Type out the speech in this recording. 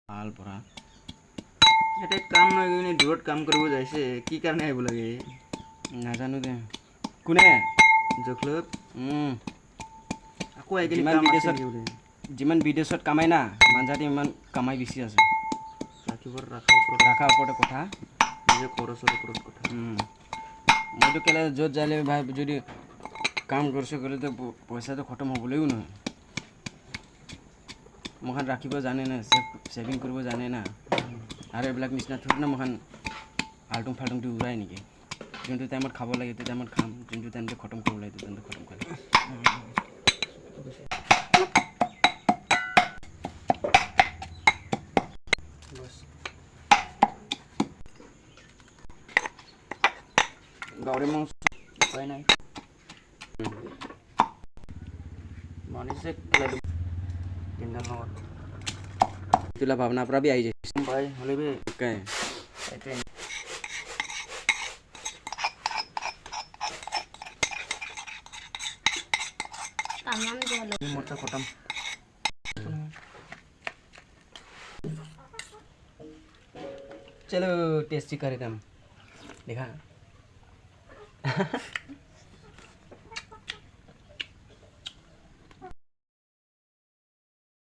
ভাল পঢ়া ইয়াতে কাম নহয় কিনে দূৰত কাম কৰিব যাইছে কি কাৰণে আহিব লাগে নাজানো দে কোনে জখলত আকৌ আহি কিনে যিমান কাম আছে বিদেশত নেকি বোলে যিমান বিদেশত কামাই না মাঞ্জাতে ইমান কামাই বেছি আছে ৰাখিবৰ ৰাখা ওপৰতে কথা নিজে খৰচৰ ওপৰত কথা মইতো কেলে য'ত যাইলে ভাই যদি কাম কৰিছোঁ গ'লেতো পইচাটো খতম হ'বলৈও নহয় মখান ৰাখিব জানে না ছেভিং কৰিব জানে না আৰু এইবিলাক নিচিনা থৈ না মখান আল্টুং ফাল্টুংটো উৰাই নেকি যোনটো টাইমত খাব লাগে সেইটো টাইমত খাম যোনটো টাইমতে খতম কৰিব লাগে সেইটো টাইমতে খতম কৰিম গাহৰি মাংস উপায় নাই মানিছে তিনিটাৰ লগত তোলা ভাৱনাৰ পৰা বি আহি যায় ভাই হ'লে বে okay. এইটোৱে मोटा खत्म चलो टेस्टी कर एकदम देखा